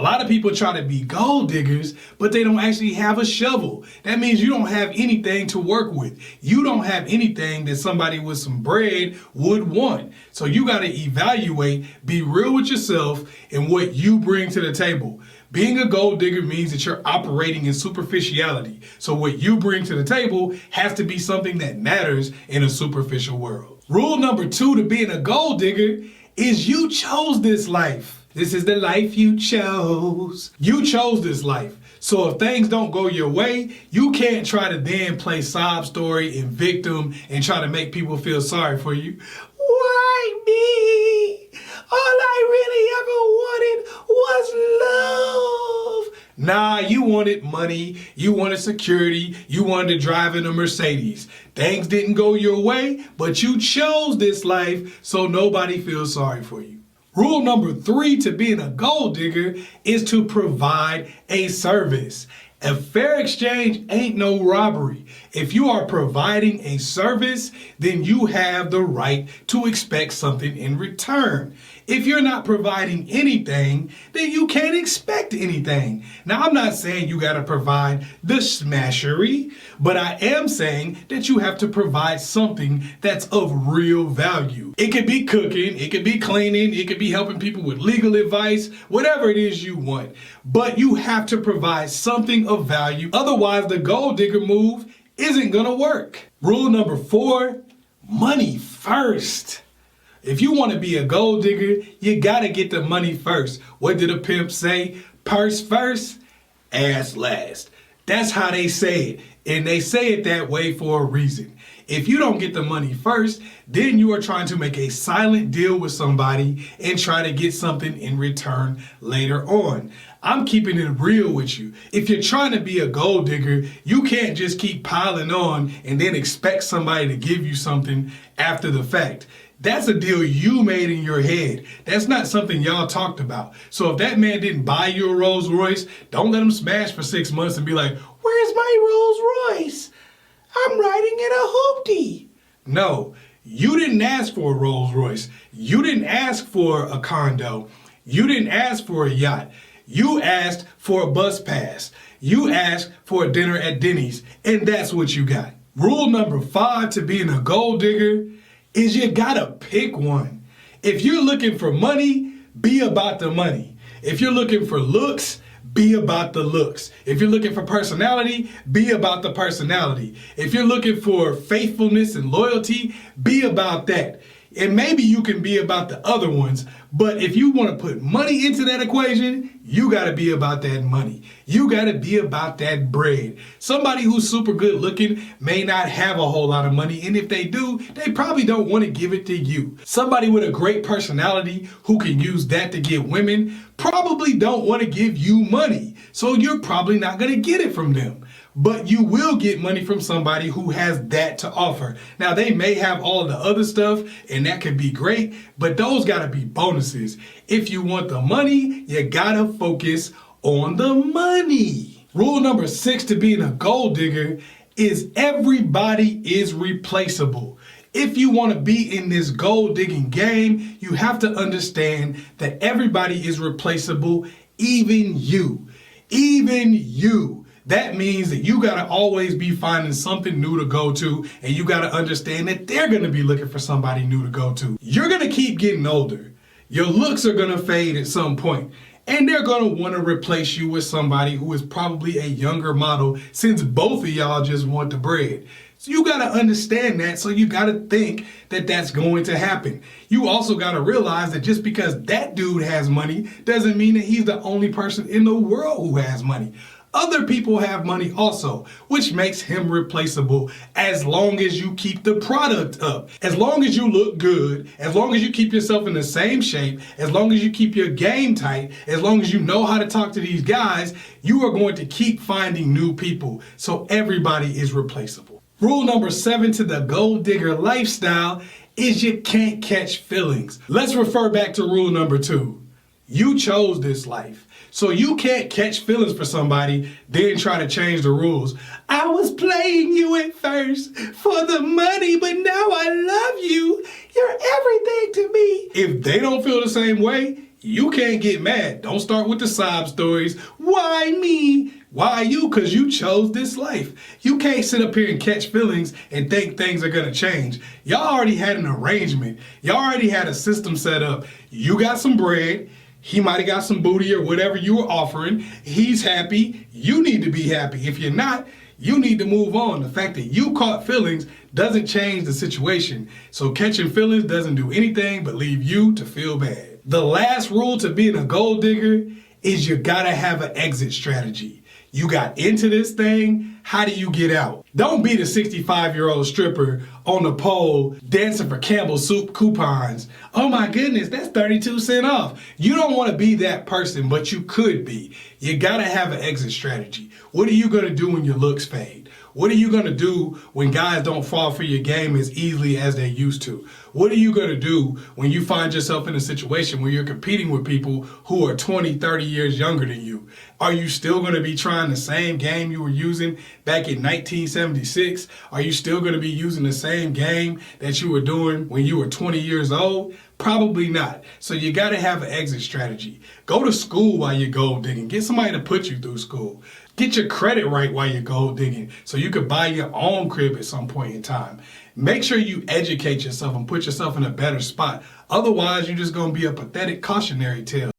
A lot of people try to be gold diggers, but they don't actually have a shovel. That means you don't have anything to work with. You don't have anything that somebody with some bread would want. So you got to evaluate, be real with yourself and what you bring to the table. Being a gold digger means that you're operating in superficiality. So what you bring to the table has to be something that matters in a superficial world. Rule number 2 to being a gold digger is you chose this life. This is the life you chose. You chose this life. So if things don't go your way, you can't try to then play sob story and victim and try to make people feel sorry for you. Why me? All I really ever wanted was love. Nah, you wanted money, you wanted security, you wanted to drive in a Mercedes. Things didn't go your way, but you chose this life, so nobody feels sorry for you. Rule number 3 to being a gold digger is to provide a service. A fair exchange ain't no robbery. If you are providing a service, then you have the right to expect something in return. If you're not providing anything, then you can't expect anything. Now, I'm not saying you got to provide the smashery, but I am saying that you have to provide something that's of real value. It could be cooking, it could be cleaning, it could be helping people with legal advice, whatever it is you want. But you have to provide something of value. Otherwise, the gold digger move isn't going to work. Rule number 4, money first. If you want to be a gold digger, you got to get the money first. What did a pimp say? Purse first, ass last. That's how they say it. And they say it that way for a reason. If you don't get the money first, then you are trying to make a silent deal with somebody and try to get something in return later on. I'm keeping it real with you. If you're trying to be a gold digger, you can't just keep piling on and then expect somebody to give you something after the fact. That's a deal you made in your head. That's not something y'all talked about. So if that man didn't buy you a Rolls Royce, don't let him smash for 6 months and be like, where's my Rolls Royce? I'm riding in a hoopty. No, you didn't ask for a Rolls Royce. You didn't ask for a condo. You didn't ask for a yacht. You asked for a bus pass. You asked for a dinner at Denny's, and that's what you got. Rule number 5 to being a gold digger is you gotta pick one. If you're looking for money, be about the money. If you're looking for looks, be about the looks. If you're looking for personality, be about the personality. If you're looking for faithfulness and loyalty, be about that. And maybe you can be about the other ones, but if you want to put money into that equation, you got to be about that money. You got to be about that bread. Somebody who's super good looking may not have a whole lot of money, and if they do, they probably don't want to give it to you. Somebody with a great personality who can use that to get women probably don't want to give you money, so you're probably not going to get it from them. But you will get money from somebody who has that to offer. Now, they may have all the other stuff, and that could be great, but those gotta be bonuses. If you want the money, you gotta focus on the money. Rule number 6 to being a gold digger is everybody is replaceable. If you want to be in this gold digging game, you have to understand that everybody is replaceable, even you. Even you. That means that you got to always be finding something new to go to, and you got to understand that they're going to be looking for somebody new to go to. You're going to keep getting older. Your looks are going to fade at some point, and they're going to want to replace you with somebody who is probably a younger model, since both of y'all just want the bread. So you got to understand that, so you got to think that that's going to happen. You also got to realize that just because that dude has money doesn't mean that he's the only person in the world who has money. Other people have money also, which makes him replaceable as long as you keep the product up. As long as you look good, as long as you keep yourself in the same shape, as long as you keep your game tight, as long as you know how to talk to these guys, you are going to keep finding new people. So everybody is replaceable. Rule number 7 to the gold digger lifestyle is you can't catch feelings. Let's refer back to rule number 2. You chose this life. So you can't catch feelings for somebody, then try to change the rules. I was playing you at first for the money, but now I love you. You're everything to me. If they don't feel the same way, You can't get mad. Don't start with the sob stories. Why me? Why you? Because you chose this life. You can't sit up here and catch feelings and think things are going to change. Y'all already had an arrangement. Y'all already had a system set up. You got some bread. He might have got some booty or whatever you were offering. He's happy. You need to be happy. If you're not, you need to move on. The fact that you caught feelings doesn't change the situation. So catching feelings doesn't do anything but leave you to feel bad. The last rule to being a gold digger is you gotta have an exit strategy. You got into this thing, how do you get out? Don't be the 65-year-old stripper on the pole dancing for Campbell's soup coupons. Oh my goodness, that's 32 cents off. You don't want to be that person, but you could be. You gotta have an exit strategy. What are you gonna do when your looks fade? What are you going to do when guys don't fall for your game as easily as they used to? What are you going to do when you find yourself in a situation where you're competing with people who are 20, 30 years younger than you? Are you still going to be trying the same game you were using back in 1976? Are you still going to be using the same game that you were doing when you were 20 years old? Probably not. So you got to have an exit strategy. Go to school while you're gold digging. Get somebody to put you through school. Get your credit right while you're gold digging so you could buy your own crib at some point in time. Make sure you educate yourself and put yourself in a better spot. Otherwise, you're just going to be a pathetic cautionary tale.